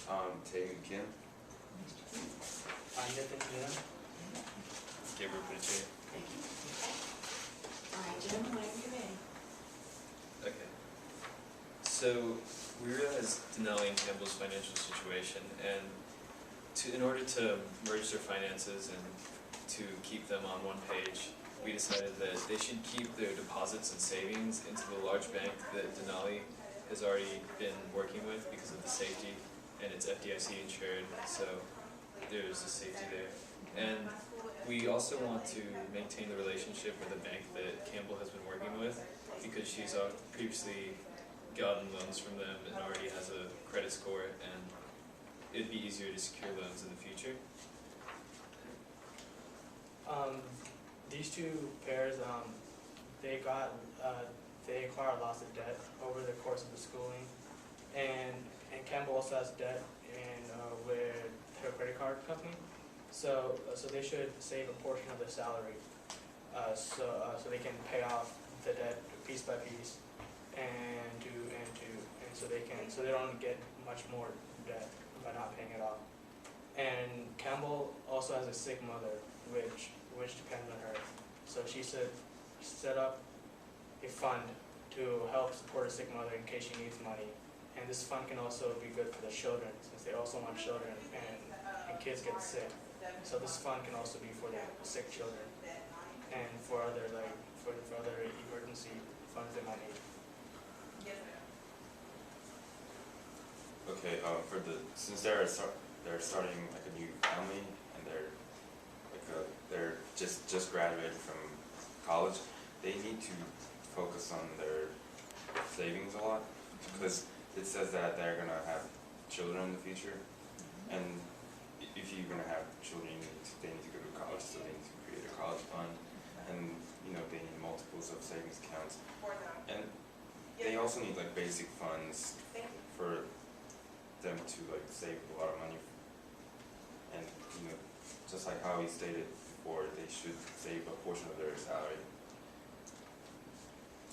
Taehoon Kim. I'm Nithin. Gabriel. Thank you. All right, gentlemen, whenever you're ready. Okay. So we realized Denali and Campbell's financial situation, and in order to merge their finances and to keep them on one page, we decided that they should keep their deposits and savings into the large bank that Denali has already been working with because of the safety, and it's FDIC insured, so there's a safety there. And we also want to maintain the relationship with the bank that Campbell has been working with, because she's previously gotten loans from them and already has a credit score, and it'd be easier to secure loans in the future. These two pairs, they acquired lots of debt over the course of the schooling, and Campbell also has debt with her credit card company. So they should save a portion of their salary, so they can pay off the debt piece by piece, so they don't get much more debt by not paying it off. And Campbell also has a sick mother, which depends on her. So she said set up a fund to help support a sick mother in case she needs money. And this fund can also be good for the children, since they also want children and kids get sick. So this fund can also be for the sick children and for other emergency funds they might need. Okay, since they're starting like a new family and they're just graduated from college, they need to focus on their savings a lot, because it says that they're gonna have children in the future, and if you're gonna have children, they need to go to college, so they need to create a college fund, and they need multiples of savings accounts, and they also need like basic funds for them to like save a lot of money, and just like how we stated before, they should save a portion of their salary.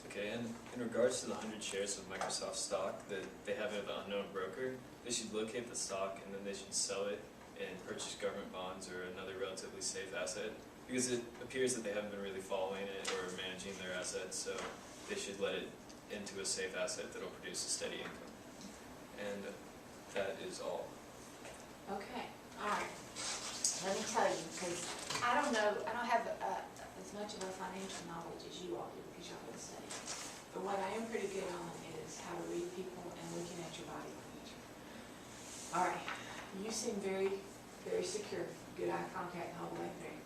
Okay, and in regards to the 100 shares of Microsoft stock that they have at an unknown broker, they should locate the stock and then they should sell it and purchase government bonds or another relatively safe asset, because it appears that they haven't been really following it or managing their assets, so they should let it into a safe asset that will produce a steady income. And that is all. Okay, all right. Let me tell you, because I don't have as much of a financial knowledge as you all do, because y'all been studying. But what I am pretty good on is how to read people and looking at your body language. All right, you seem very, very secure. Good eye contact all the way through.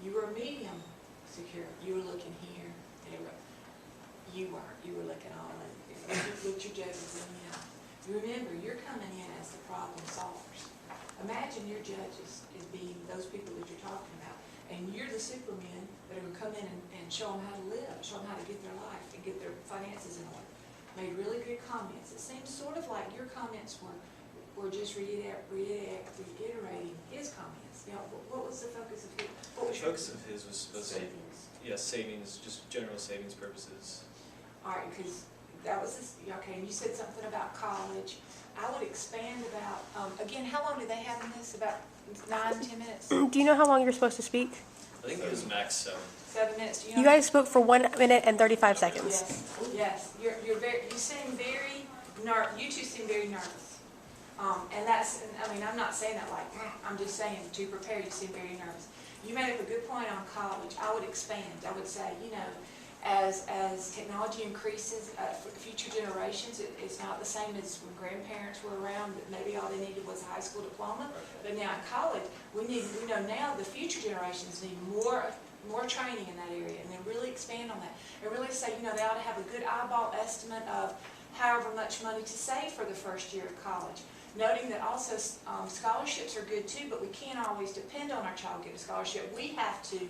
You were medium secure. You were looking here. You weren't. You were looking all in. You looked your judges in the eye. Remember, you're coming in as the problem solvers. Imagine your judges as being those people that you're talking about, and you're the supermen that are going to come in and show them how to live, show them how to get their life and get their finances in order. Made really good comments. It seems sort of like your comments were just reiterating his comments. What was the focus of his? The focus of his was Savings. Yes, savings, just general savings purposes. All right, because that was okay. And you said something about college. I would expand about again. How long do they have in this? About 9-10 minutes. Do you know how long you're supposed to speak? I think it was max 7. 7 minutes. Do you know? You guys spoke for 1 minute and 35 seconds. Yes. You're very. You seem very You two seem very nervous. And that's. I mean, I'm not saying that like. I'm just saying to prepare. You seem very nervous. You made up a good point on college. I would expand. I would say, as technology increases for future generations, it's not the same as when grandparents were around, that maybe all they needed was a high school diploma. But now in college, we know now the future generations need more training in that area, and then really expand on that. And really say, they ought to have a good eyeball estimate of however much money to save for the first year of college. Noting that also scholarships are good too, but we can't always depend on our child to get a scholarship. We have to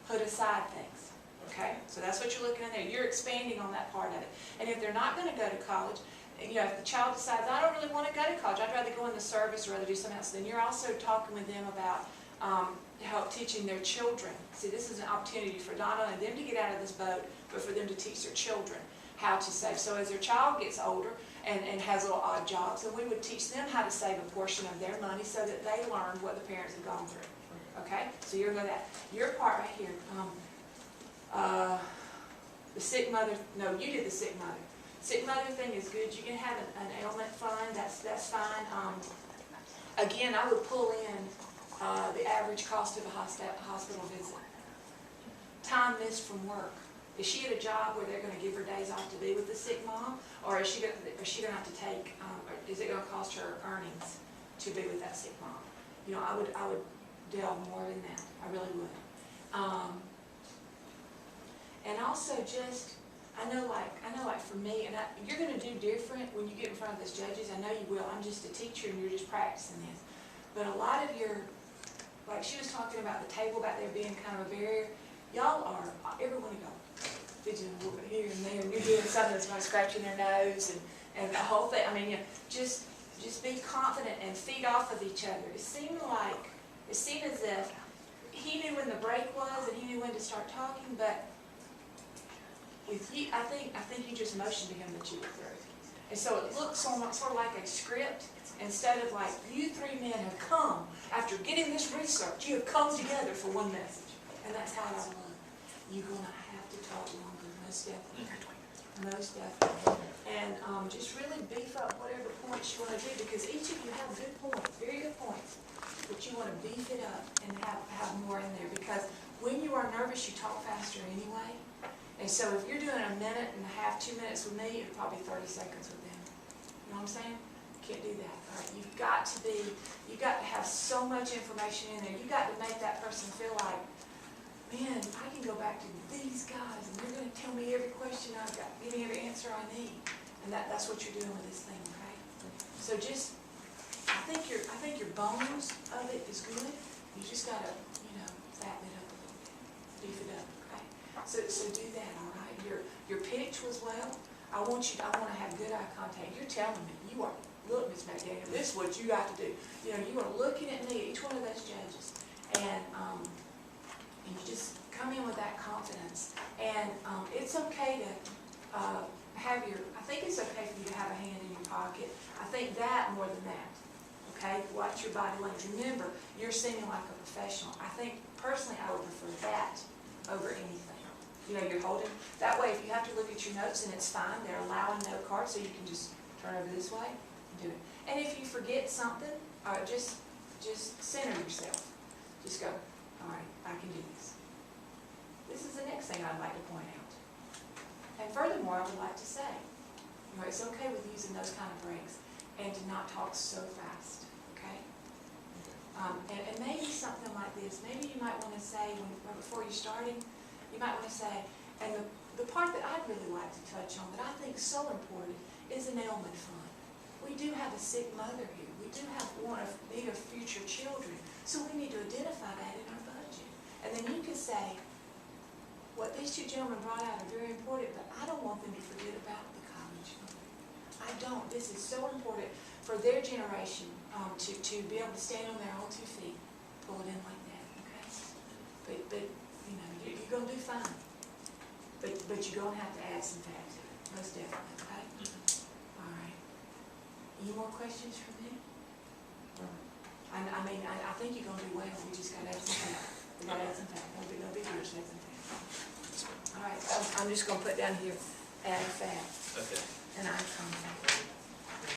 put aside things. Okay, so that's what you're looking at there. You're expanding on that part of it. And if they're not going to go to college, if the child decides, I don't really want to go to college, I'd rather go in the service or rather do something else, then you're also talking with them about help teaching their children. See, this is an opportunity for not only them to get out of this boat, but for them to teach their children how to save. So as their child gets older, and has little odd jobs, and we would teach them how to save a portion of their money so that they learned what the parents had gone through. Okay, so you're going to that. Your part right here, the sick mother, no, you did the sick mother. Sick mother thing is good. You can have an ailment fund, that's fine. Again, I would pull in the average cost of a hospital visit. Time missed from work. Is she at a job where they're going to give her days off to be with the sick mom, or is she going to have to take? Is it going to cost her earnings to be with that sick mom? You know, I would delve more in that. I really would. And also just, I know like for me, and you're going to do different when you get in front of those judges. I know you will. I'm just a teacher and you're just practicing this. But a lot of your, like she was talking about the table back there being kind of a barrier. Y'all are, everyone go, fidgeting a little bit here and there, and you're doing something that's like scratching their nose and the whole thing. I mean, you know, just be confident and feed off of each other. It seemed as if he knew when the break was and he knew when to start talking, but with you, I think you just motioned to him that you were through. And so it looks sort of like a script, instead of like, you three men have come, after getting this research, you have come together for one message. And that's how I love. You're going to have to talk longer, most definitely. Most definitely. And just really beef up whatever points you want to do, because each of you have good points, very good points. But you want to beef it up and have more in there, because when you are nervous, you talk faster anyway. And so if you're doing a minute and a half, 2 minutes with me, it's probably 30 seconds with them. You know what I'm saying? You can't do that. All right? You've got to have so much information in there. You've got to make that person feel like, man, I can go back to these guys and they're going to tell me every question I've got, give me every answer I need. And that's what you're doing with this thing, okay? So just, I think your bones of it is good. You just got to, you know, fatten it up a little bit, beef it up, okay? So do that, all right? Your pitch was well. I want to have good eye contact. You're telling me, you are, look, Ms. McDaniel, this is what you got to do. You know, you are looking at me, each one of those judges, and you just come in with that confidence. And it's okay to have I think it's okay for you to have a hand in your pocket. I think that more than that, okay? Watch your body language. Remember, you're seeming like a professional. I think, personally, I would prefer that over anything. You know, you're holding, that way if you have to look at your notes and it's fine, they're allowing note cards, so you can just turn over this way and do it. And if you forget something, just center yourself. Just go, all right, I can do this. This is the next thing I'd like to point out. And furthermore, I would like to say, you know, it's okay with using those kind of breaks and to not talk so fast, okay? And maybe something like this, maybe you might want to say, before you're starting, you might want to say, and the part that I'd really like to touch on that I think is so important is an ailment fund. We do have a sick mother here. We do have need of future children. So we need to identify that in our budget. And then you can say, what these two gentlemen brought out are very important, but I don't want them to forget about the college fund. I don't. This is so important for their generation to be able to stand on their own 2 feet. Pull it in like that, okay? But you know, you're going to do fine. But you're going to have to add some fat to it, most definitely, okay? All right. Any more questions for me? I mean, I think you're going to do well. We just got to add some fat. We got to add some fat. No big deal, just add some fat. All right, I'm just going to put down here, add fat. Okay. And I come back.